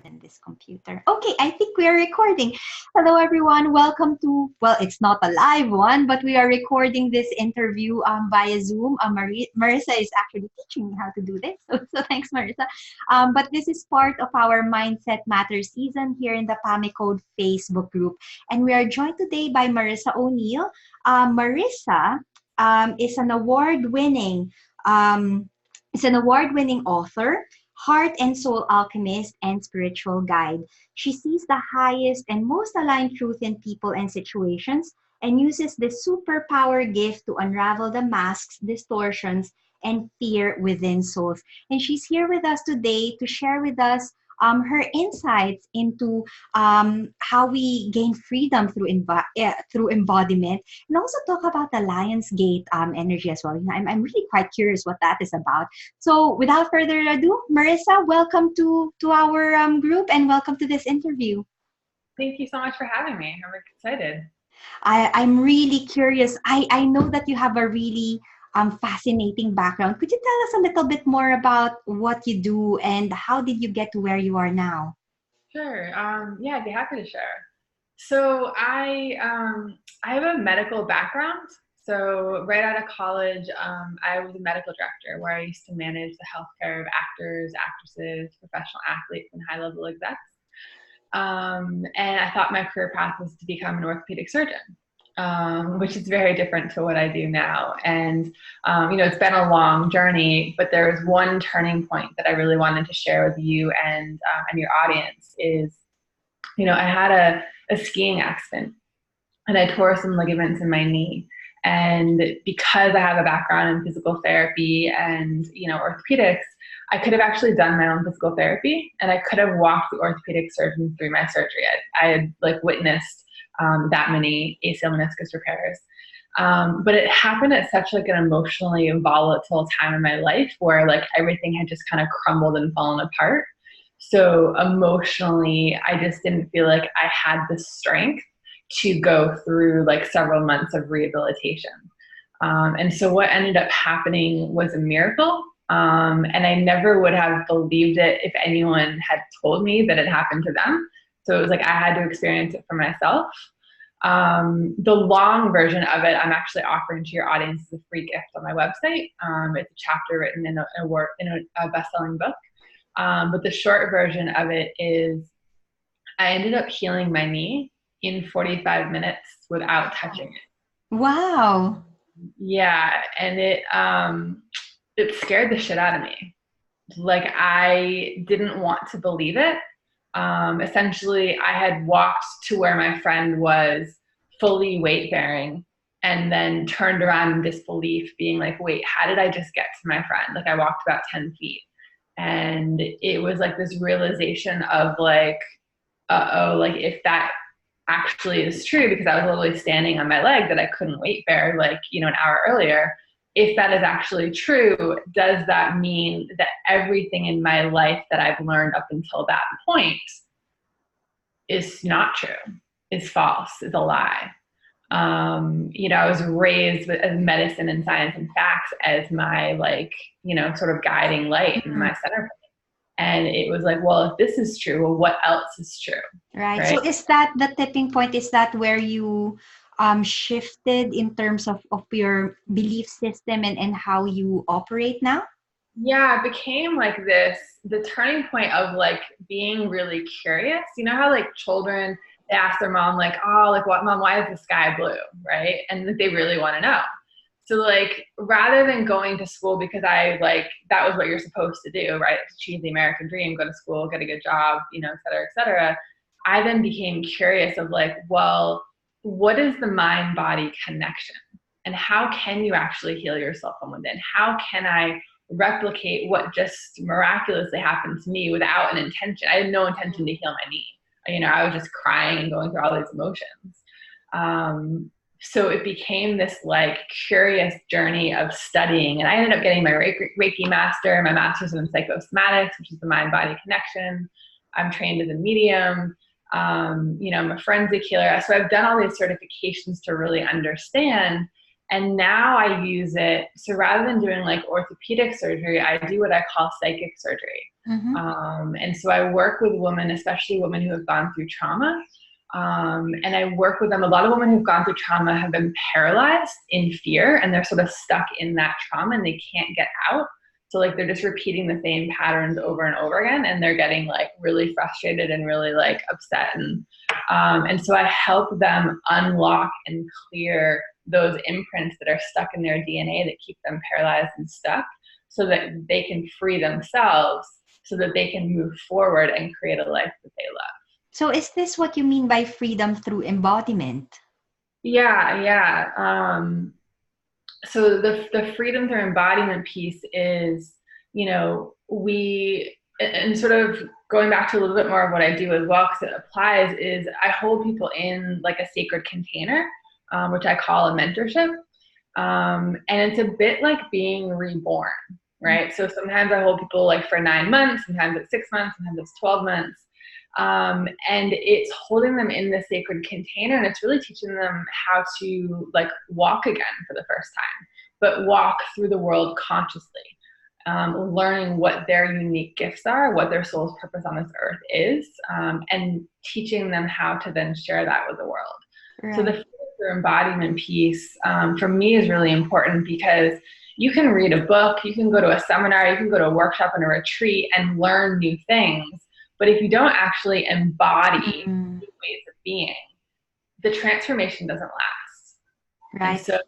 in this computer. Okay, I think we are recording. Hello, everyone. Welcome to, well, it's not a live one, but we are recording this interview via Zoom. Marissa is actually teaching me how to do this. So thanks, Marissa. But this is part of our Mindset Matters season here in the PAME Code Facebook group. And we are joined today by Marissa O'Neill. Marissa is an award-winning author, heart and soul alchemist, and spiritual guide. She sees the highest and most aligned truth in people and situations and uses this superpower gift to unravel the masks, distortions, and fear within souls. And she's here with us today to share with us her insights into how we gain freedom through embodiment, and also talk about the Lionsgate energy as well. You know, I'm really quite curious what that is about. So without further ado, Marissa, welcome to our group and welcome to this interview. Thank you so much for having me. I'm excited. I'm really curious. I know that you have a really fascinating background. Could you tell us a little bit more about what you do and how did you get to where you are now? Sure. Yeah, I'd be happy to share. So I have a medical background. So right out of college, I was a medical director where I used to manage the healthcare of actors, actresses, professional athletes, and high-level execs. And I thought my career path was to become an orthopedic surgeon. Which is very different to what I do now. And, it's been a long journey, but there was one turning point that I really wanted to share with you and your audience is, I had a skiing accident and I tore some ligaments in my knee. And because I have a background in physical therapy and, orthopedics, I could have actually done my own physical therapy and I could have walked the orthopedic surgeon through my surgery. I had witnessed that many ACL meniscus repairs. But it happened at such an emotionally volatile time in my life where everything had just kind of crumbled and fallen apart. So emotionally, I just didn't feel like I had the strength to go through several months of rehabilitation. And so what ended up happening was a miracle. And I never would have believed it if anyone had told me that it happened to them. So it was I had to experience it for myself. The long version of it, I'm actually offering to your audience as a free gift on my website. It's a chapter written in a best-selling book. But the short version of it is I ended up healing my knee in 45 minutes without touching it. Wow. Yeah. And it scared the shit out of me. I didn't want to believe it. Essentially, I had walked to where my friend was fully weight bearing and then turned around in disbelief being wait, how did I just get to my friend? I walked about 10 feet. And it was this realization of uh-oh, if that actually is true, because I was literally standing on my leg that I couldn't weight bear an hour earlier. If that is actually true, does that mean that everything in my life that I've learned up until that point is not true, is false, is a lie? I was raised with medicine and science and facts as my sort of guiding light and my center point. And it was well, if this is true, well, what else is true? Right. So is that the tipping point? Is that where you shifted in terms of your belief system and how you operate now? Yeah, it became the turning point of being really curious. You know how children, they ask their mom what, mom, why is the sky blue? Right. And they really want to know. So rather than going to school because that was what you're supposed to do, right? Achieve the American dream, go to school, get a good job, et cetera. I then became curious of well, what is the mind-body connection? And how can you actually heal yourself from within? How can I replicate what just miraculously happened to me without an intention? I had no intention to heal my knee. I was just crying and going through all these emotions. So it became this curious journey of studying, and I ended up getting my Reiki master, my master's in psychosomatics, which is the mind-body connection. I'm trained as a medium. I'm a forensic healer. So I've done all these certifications to really understand. And now I use it. So rather than doing like orthopedic surgery, I do what I call psychic surgery. Mm-hmm. And so I work with women, especially women who have gone through trauma. And I work with them. A lot of women who've gone through trauma have been paralyzed in fear, and they're sort of stuck in that trauma and they can't get out. So like they're just repeating the same patterns over and over again, and they're getting like really frustrated and really like upset. And so I help them unlock and clear those imprints that are stuck in their DNA that keep them paralyzed and stuck, so that they can free themselves, so that they can move forward and create a life that they love. So is this what you mean by freedom through embodiment? Yeah. So the freedom through embodiment piece is, and sort of going back to a little bit more of what I do as well, because it applies, is I hold people in like a sacred container, which I call a mentorship. And it's a bit like being reborn, right? So sometimes I hold people like for 9 months, sometimes it's 6 months, sometimes it's 12 months. And it's holding them in the sacred container, and it's really teaching them how to like walk again for the first time, but walk through the world consciously, learning what their unique gifts are, what their soul's purpose on this earth is, and teaching them how to then share that with the world. Right. So the embodiment piece for me is really important, because you can read a book, you can go to a seminar, you can go to a workshop and a retreat and learn new things. But if you don't actually embody new ways of being, the transformation doesn't last. Right. And so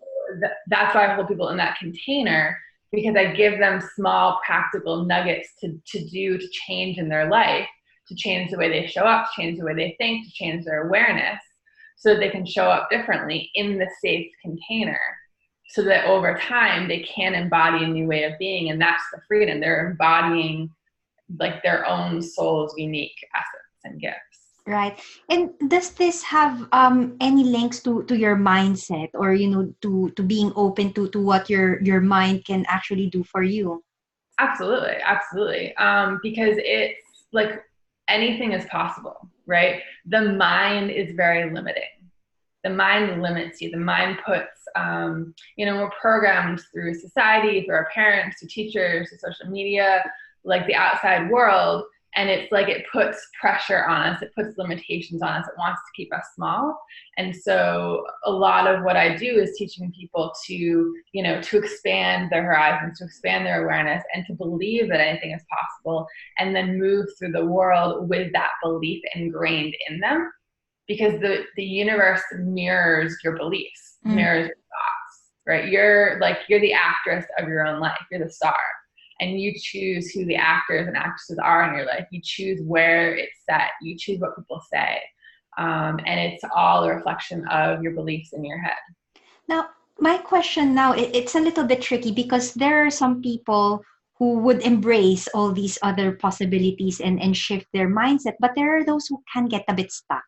that's why I hold people in that container, because I give them small practical nuggets to change in their life, to change the way they show up, to change the way they think, to change their awareness, so that they can show up differently in the safe container, so that over time they can embody a new way of being. And that's the freedom. They're embodying like their own soul's unique essence and gifts. Right. And does this have any links to your mindset, or to being open to what your mind can actually do for you? Absolutely. Because it's like anything is possible, right? The mind is very limiting. The mind limits you. The mind puts, we're programmed through society, through our parents, through teachers, through social media, like the outside world. And it's like it puts pressure on us. It puts limitations on us. It wants to keep us small. And so a lot of what I do is teaching people to expand their horizons, to expand their awareness, and to believe that anything is possible, and then move through the world with that belief ingrained in them. Because the universe mirrors your beliefs, mirrors your thoughts, right? You're the actress of your own life. You're the star. And you choose who the actors and actresses are in your life. You choose where it's set. You choose what people say. And it's all a reflection of your beliefs in your head. Now, my question now, it's a little bit tricky, because there are some people who would embrace all these other possibilities and shift their mindset, but there are those who can get a bit stuck,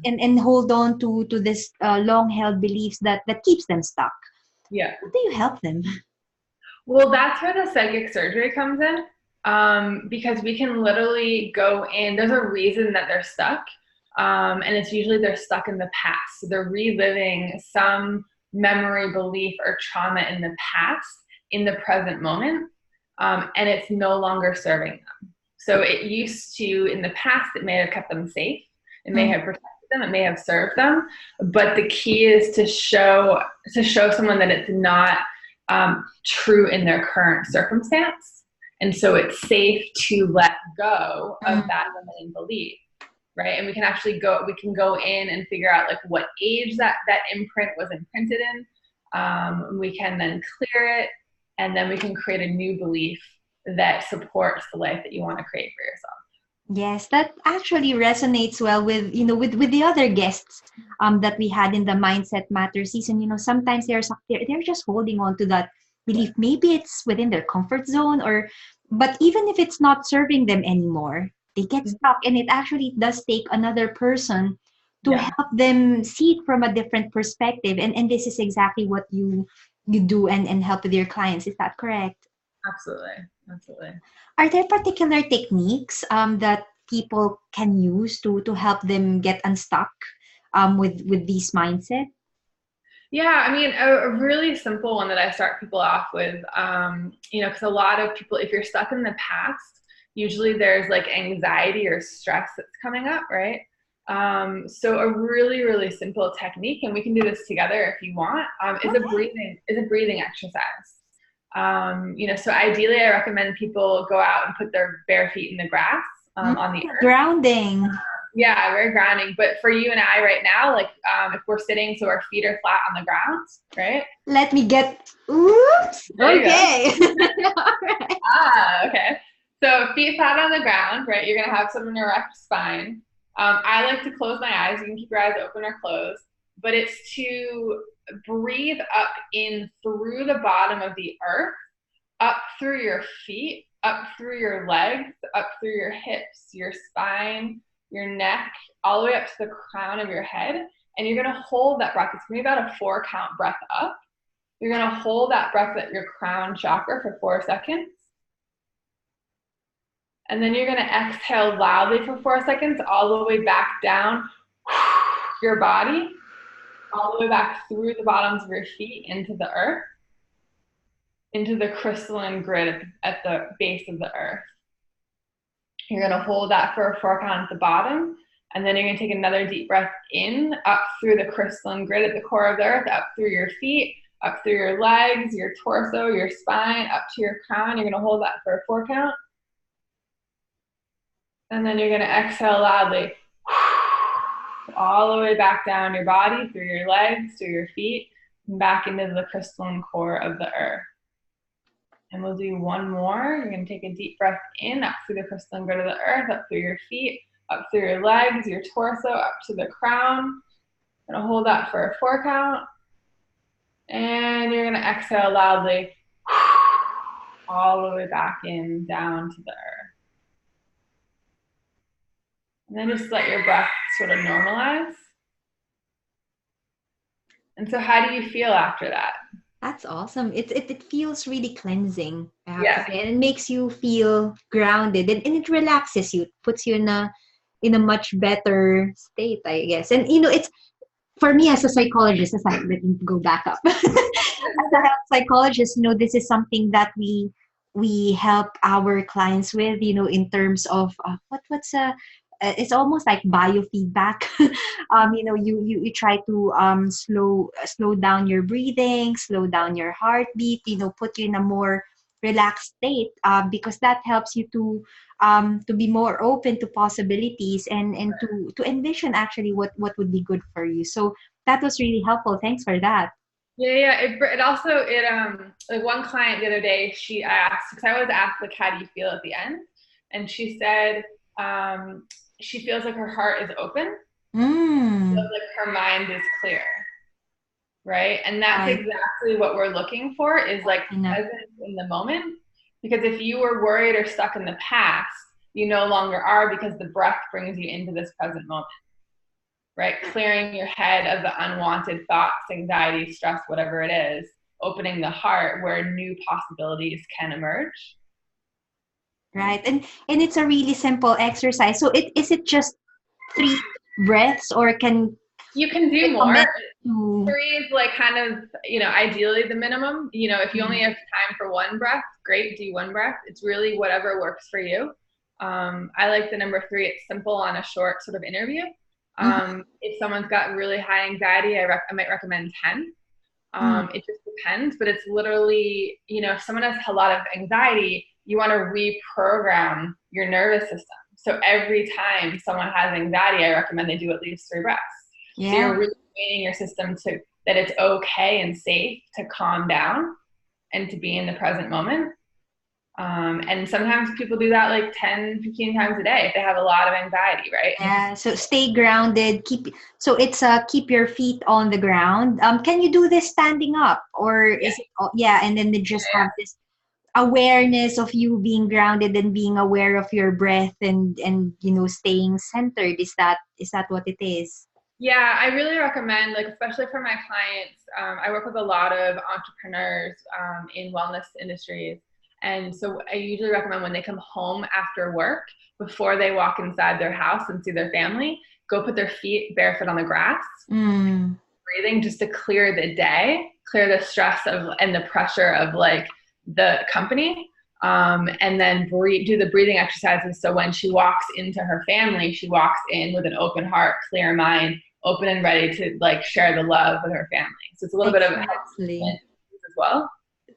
and hold on to this long-held beliefs that keeps them stuck. Yeah. How do you help them? Well, that's where the psychic surgery comes in, because we can literally go in. There's a reason that they're stuck, and it's usually they're stuck in the past. So they're reliving some memory, belief, or trauma in the past in the present moment, and it's no longer serving them. So it used to, in the past, it may have kept them safe. It may have protected them. It may have served them. But the key is to show someone that it's not true in their current circumstance. And so it's safe to let go of that limiting belief, right? And we can go in and figure out like what age that imprint was imprinted in. We can then clear it, and then we can create a new belief that supports the life that you want to create for yourself. Yes, that actually resonates well with the other guests that we had in the Mindset Matter season. Sometimes they're just holding on to that belief. Maybe it's within their comfort zone, but even if it's not serving them anymore, they get stuck, and it actually does take another person to help them see it from a different perspective. And this is exactly what you do and help with your clients. Is that correct? Absolutely. Are there particular techniques that people can use to help them get unstuck with these mindset? Yeah, I mean, a really simple one that I start people off with, because a lot of people, if you're stuck in the past, usually there's like anxiety or stress that's coming up, right? So a really, really simple technique, and we can do this together if you want, Okay. is a breathing exercise. So ideally, I recommend people go out and put their bare feet in the grass on the earth. Grounding. Yeah, very grounding. But for you and I right now, like if we're sitting so our feet are flat on the ground, right? Let me get. Oops. There you go. Okay. All right. Okay. So feet flat on the ground, right? You're gonna have sort of an erect spine. I like to close my eyes. You can keep your eyes open or closed, but it's to breathe up in through the bottom of the earth, up through your feet, up through your legs, up through your hips, your spine, your neck, all the way up to the crown of your head. And you're gonna hold that breath. It's gonna be about a 4 count breath up. You're gonna hold that breath at your crown chakra for 4 seconds. And then you're gonna exhale loudly for 4 seconds, all the way back down your body, all the way back through the bottoms of your feet into the earth, into the crystalline grid at the base of the earth. You're gonna hold that for a 4 count at the bottom, and then you're gonna take another deep breath in, up through the crystalline grid at the core of the earth, up through your feet, up through your legs, your torso, your spine, up to your crown. You're gonna hold that for a 4 count. And then you're gonna exhale loudly, all the way back down your body, through your legs, through your feet, and back into the crystalline core of the earth. And we'll do one more. You're gonna take a deep breath in, up through the crystalline grid of the earth, up through your feet, up through your legs, your torso, up to the crown. You're gonna hold that for a 4 count. And you're gonna exhale loudly, all the way back in, down to the earth. And then just let your breath sort of normalize. And so how do you feel after that? That's awesome. It feels really cleansing, I have to Yeah. say. And it makes you feel grounded and it relaxes you, puts you in a much better state, I guess. And it's for me as a psychologist, let me go back up. As a health psychologist, this is something that we help our clients with, in terms of what's it's almost like biofeedback. You try to slow down your breathing, slow down your heartbeat, put you in a more relaxed state, because that helps you to be more open to possibilities and to envision actually what would be good for you. So that was really helpful. Thanks for that. Yeah. It also like one client the other day, I asked, because I always ask like, how do you feel at the end? And she said she feels like her heart is open, feels Mm, like her mind is clear, right? And that's right. exactly what we're looking for, is like Enough. presence in the moment. Because if you were worried or stuck in the past, you no longer are, because the breath brings you into this present moment, right? Clearing your head of the unwanted thoughts, anxiety, stress, whatever it is, opening the heart where new possibilities can emerge. Right. And it's a really simple exercise. So is it just 3 breaths, or can You can do more. recommend to 3 is like kind of, ideally the minimum. If you only have time for one breath, great, do one breath. It's really whatever works for you. I like the number 3. It's simple on a short sort of interview. Mhm. If someone's got really high anxiety, I might recommend 10. Mm. It just depends, but it's literally, if someone has a lot of anxiety, you want to reprogram your nervous system. So every time someone has anxiety, I recommend they do at least 3 breaths. So Yeah. you're really training your system to that it's okay and safe to calm down and to be in the present moment. And sometimes people do that like 10, 15 times a day if they have a lot of anxiety, right? And Yeah. So stay grounded. Keep your feet on the ground. Can you do this standing up, or yeah, is it? Yeah. And then they just have this awareness of you being grounded and being aware of your breath and staying centered. Is that what it is? Yeah, I really recommend, like, especially for my clients, I work with a lot of entrepreneurs in wellness industries. And so I usually recommend when they come home after work, before they walk inside their house and see their family, go put their feet barefoot on the grass. Mm. breathing just to clear the day, clear the stress of and the pressure of like the company. And then do the breathing exercises. So when she walks into her family, she walks in with an open heart, clear mind, open and ready to like share the love with her family. So it's a little bit of as Exactly. well.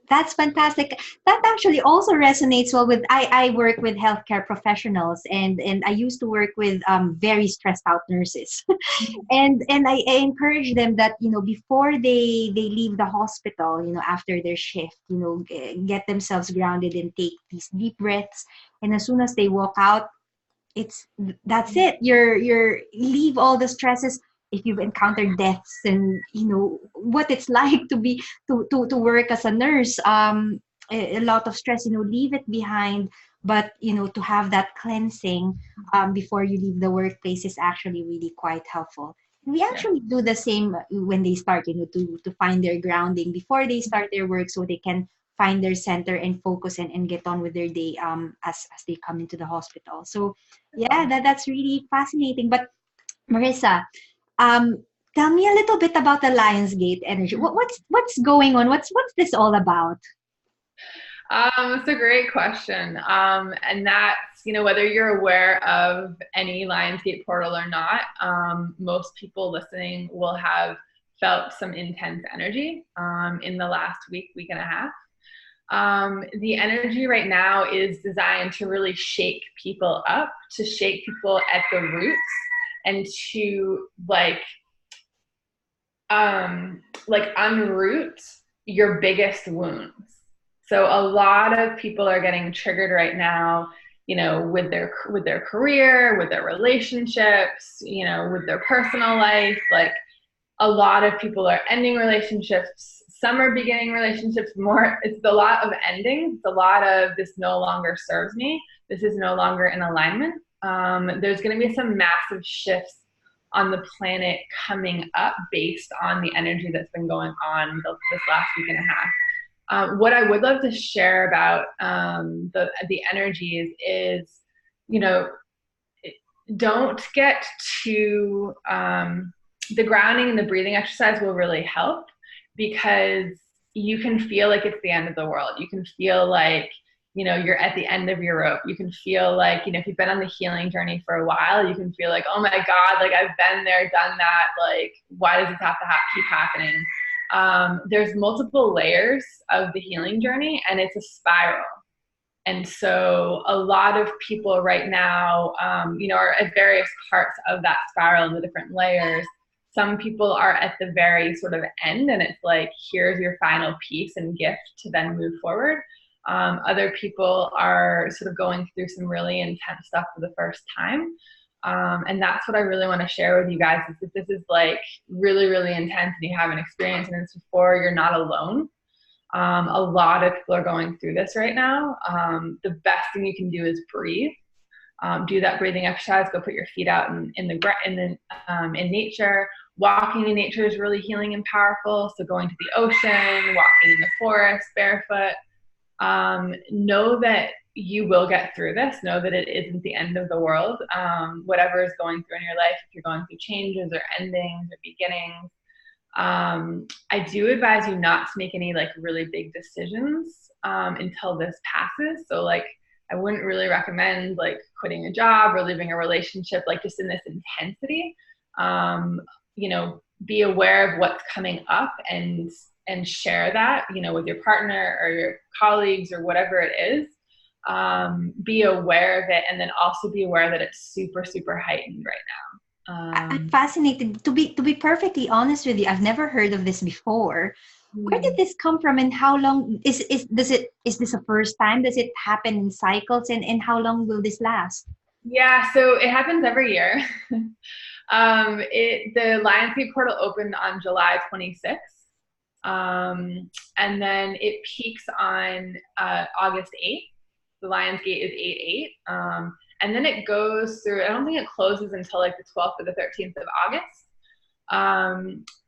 That's fantastic. That actually also resonates well with I work with healthcare professionals, and I used to work with very stressed out nurses. And I encourage them that, before they leave the hospital, after their shift, get themselves grounded and take these deep breaths. And as soon as they walk out, it's that's it. You're leave all the stresses. If you've encountered deaths, and what it's like to be to work as a nurse, a lot of stress, leave it behind. But to have that cleansing before you leave the workplace is actually really quite helpful. And we Yeah. actually do the same when they start, to find their grounding before they start their work, so they can find their center and focus, and get on with their day, as they come into the hospital. So yeah, that's really fascinating. But Marissa, um, tell me a little bit about the Lionsgate energy. What's going on? What's this all about? It's a great question. And that's, whether you're aware of any Lionsgate portal or not, most people listening will have felt some intense energy in the last week and a half. The energy right now is designed to really shake people up, to shake people at the roots, and to unroot your biggest wounds. So a lot of people are getting triggered right now, with their career, with their relationships, with their personal life. Like a lot of people are ending relationships. Some are beginning relationships. It's a lot of endings. It's a lot of this no longer serves me. This is no longer in alignment. There's going to be some massive shifts on the planet coming up based on the energy that's been going on this last week and a half. What I would love to share about the energies is, don't get too the grounding and the breathing exercise will really help, because you can feel like it's the end of the world. You can feel like, you're at the end of your rope. You can feel like, if you've been on the healing journey for a while, you can feel like, oh my God, like I've been there, done that. Like, why does this have to keep happening? There's multiple layers of the healing journey, and it's a spiral. And so a lot of people right now, are at various parts of that spiral in the different layers. Some people are at the very sort of end, and it's like, here's your final piece and gift to then move forward. Other people are sort of going through some really intense stuff for the first time. And that's what I really want to share with you guys, is that this is like really, really intense and you haven't experienced this before, you're not alone. A lot of people are going through this right now. The best thing you can do is breathe. Do that breathing exercise. Go put your feet out in nature. Walking in nature is really healing and powerful. So going to the ocean, walking in the forest, barefoot. Know that you will get through this. Know that it isn't the end of the world. Whatever is going through in your life, if you're going through changes or endings or beginnings, I do advise you not to make any like really big decisions until this passes. So like, I wouldn't really recommend like quitting a job or leaving a relationship, like just in this intensity. Be aware of what's coming up and share that, with your partner or your colleagues or whatever it is. Be aware of it, and then also be aware that it's super, super heightened right now. I'm fascinated. To be perfectly honest with you, I've never heard of this before. Where did this come from, and how long is this a first time? Does it happen in cycles, and how long will this last? Yeah, so it happens every year. The Lionsgate portal opened on July 26th. And then it peaks on August 8th. The Lionsgate is 8/8. And then it goes through, I don't think it closes until like the 12th or the 13th of August.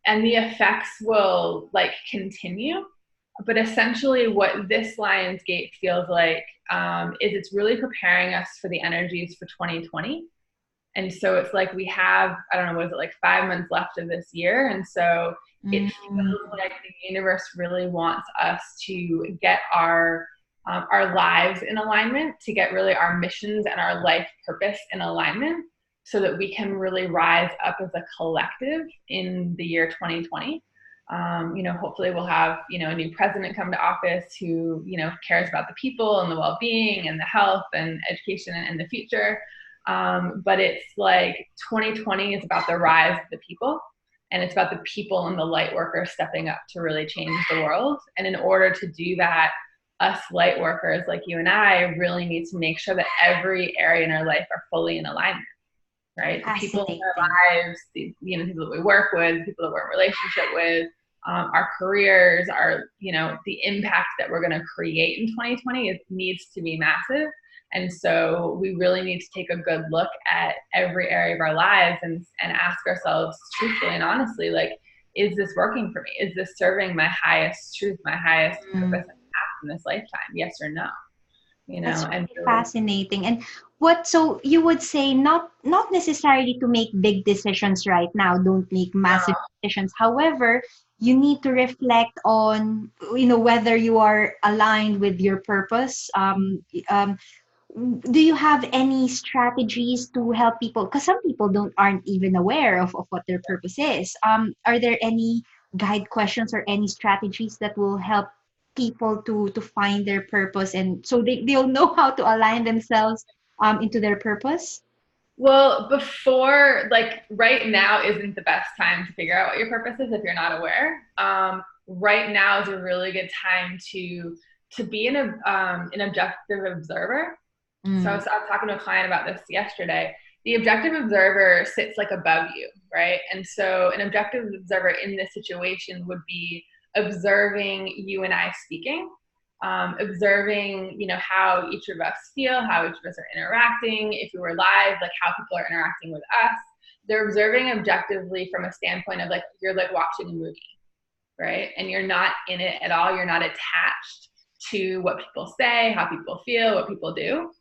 And the effects will like continue. But essentially what this Lionsgate feels like is it's really preparing us for the energies for 2020. And so it's like we have, I don't know, was it like 5 months left of this year? And so it Mm. feels like the universe really wants us to get our lives in alignment, to get really our missions and our life purpose in alignment, so that we can really rise up as a collective in the year 2020. Hopefully we'll have, a new president come to office who, cares about the people and the well-being and the health and education and the future. But it's like 2020 is about the rise of the people, and it's about the people and the light workers stepping up to really change the world. And in order to do that, us light workers like you and I really need to make sure that every area in our life are fully in alignment, right? The people in Fascinating. our lives, the people that we work with, people that we're in relationship with, our careers, the impact that we're going to create in 2020 needs to be massive. And so we really need to take a good look at every area of our lives and ask ourselves truthfully and honestly, like, is this working for me? Is this serving my highest truth, my highest purpose and path in this lifetime? Yes or no? That's And really really, fascinating. And so you would say not necessarily to make big decisions right now, don't make massive decisions. However, you need to reflect on, whether you are aligned with your purpose. Do you have any strategies to help people? Because some people aren't even aware of what their purpose is. Are there any guide questions or any strategies that will help people to find their purpose, and so they'll know how to align themselves into their purpose? well, before, like, right now isn't the best time to figure out what your purpose is if you're not aware. Right now is a really good time to be an objective observer. So Mm. I was talking to a client about this yesterday. The objective observer sits like above you, right? And so an objective observer in this situation would be observing you and I speaking, observing, how each of us feel, how each of us are interacting. If we were live, like how people are interacting with us. They're observing objectively from a standpoint of like, you're like watching a movie, right? And you're not in it at all. You're not attached to what people say, how people feel, what people do.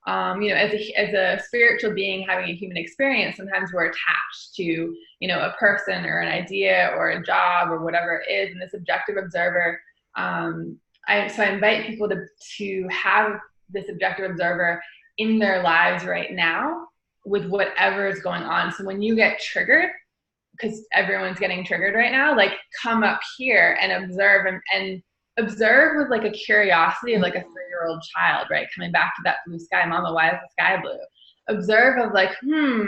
As a spiritual being having a human experience, sometimes we're attached to, a person or an idea or a job or whatever it is. And this objective observer, so I invite people to have this objective observer in their lives right now with whatever is going on. So when you get triggered, because everyone's getting triggered right now, like, come up here and observe and observe with like a curiosity of like a 3-year-old child, right? Coming back to that blue sky. Mama, why is the sky blue? Observe of like,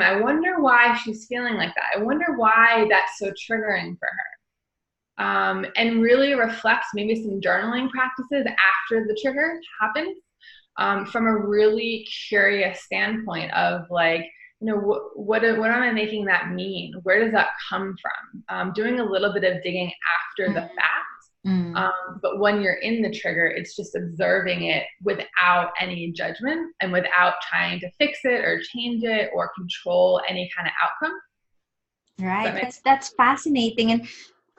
I wonder why she's feeling like that. I wonder why that's so triggering for her. And really reflect maybe some journaling practices after the trigger happens, from a really curious standpoint of like, what am I making that mean? Where does that come from? Doing a little bit of digging after the fact. Mm. But when you're in the trigger, it's just observing it without any judgment and without trying to fix it or change it or control any kind of outcome. Does that Right. make That's fascinating. And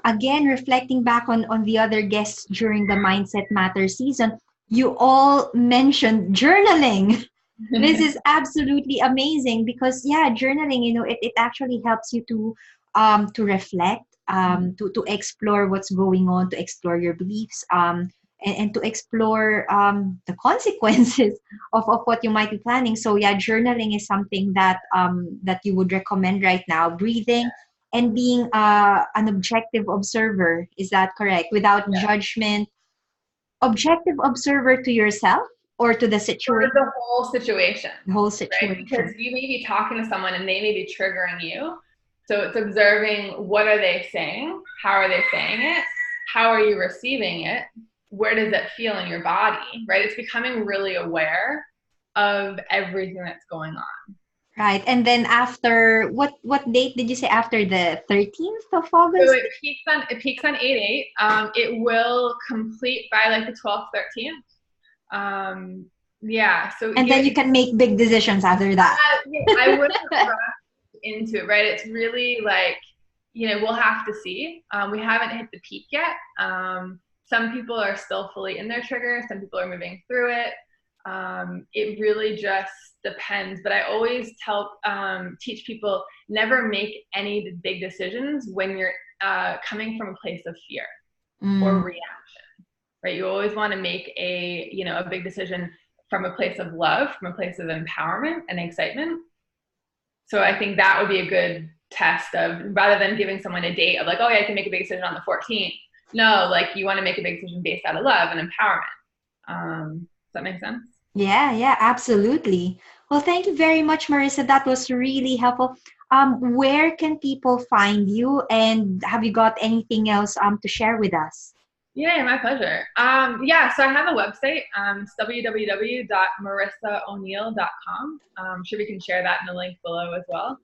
again, reflecting back on the other guests during the Mindset Matters season, you all mentioned journaling. This sense? is absolutely amazing because yeah, journaling, it actually helps you to reflect, to explore what's going on, to explore your beliefs, and to explore the consequences of what you might be planning. So yeah, journaling is something that you would recommend right now. Breathing and being an objective observer, is that correct? Without Yeah. judgment, objective observer to yourself or to the For situation, the whole situation, the whole right? situation. Because you may be talking to someone and they may be triggering you. So it's observing, what are they saying? How are they saying it? How are you receiving it? Where does it feel in your body, right? It's becoming really aware of everything that's going on. Right. And then after what date did you say, after the 13th of So August? it peaks on 8/8. It will complete by like the 12th, 13th. Um, yeah. So And then you can make big decisions after that. I wouldn't rush into it, right? It's really like, we'll have to see. We haven't hit the peak yet. Some people are still fully in their trigger. Some people are moving through it. It really just depends, but I always teach people never make any big decisions when you're coming from a place of fear or Mm. reaction, right? You always want to make a big decision from a place of love, from a place of empowerment and excitement. So I think that would be a good test of, rather than giving someone a date of like, oh yeah, I can make a big decision on the 14th. No, like you want to make a big decision based out of love and empowerment. Does that make sense? Yeah, yeah, absolutely. Well, thank you very much, Marissa. That was really helpful. Where can people find you, and have you got anything else to share with us? Yeah, my pleasure. Yeah, so I have a website, it's www.marissaoneal.com. Sure we can share that in the link below as well.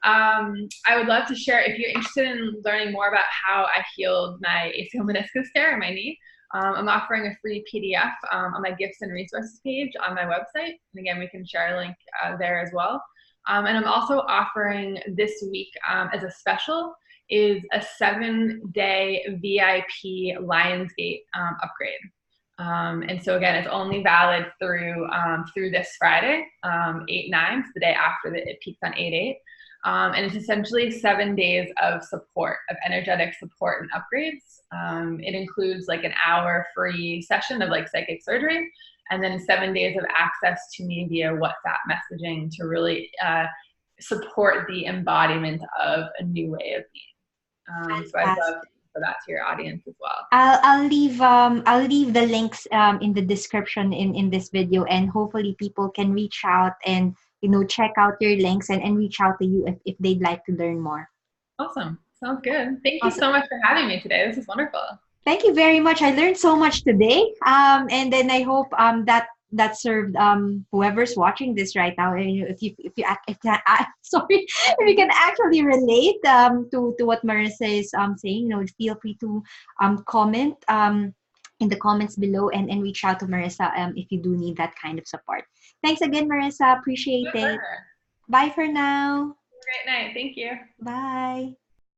I would love to share, if you're interested in learning more about how I healed my ACL meniscus tear in my knee, I'm offering a free PDF on my gifts and resources page on my website. And again, we can share a link there as well. And I'm also offering this week as a special is a 7-day VIP Lionsgate upgrade. And so again, it's only valid through this Friday, 8/9, the day after it peaks on 8/8. And it's essentially 7 days of support, of energetic support and upgrades. It includes like an hour free session of like psychic surgery, and then 7 days of access to me via WhatsApp messaging to really support the embodiment of a new way of being. So I'd love Fantastic. for that to your audience as well. I'll leave the links in the description in this video, and hopefully people can reach out and check out your links and reach out to you if they'd like to learn more. Awesome. Sounds good. Thank you Awesome. so much for having me today. This is wonderful. Thank you very much. I learned so much today. And then I hope that served whoever's watching this right now. If you sorry, if you can actually relate to what Marissa is saying, feel free to comment in the comments below, and reach out to Marissa if you do need that kind of support. Thanks again, Marissa. Appreciate My it. pleasure. Bye for now. Great night. Thank you. Bye.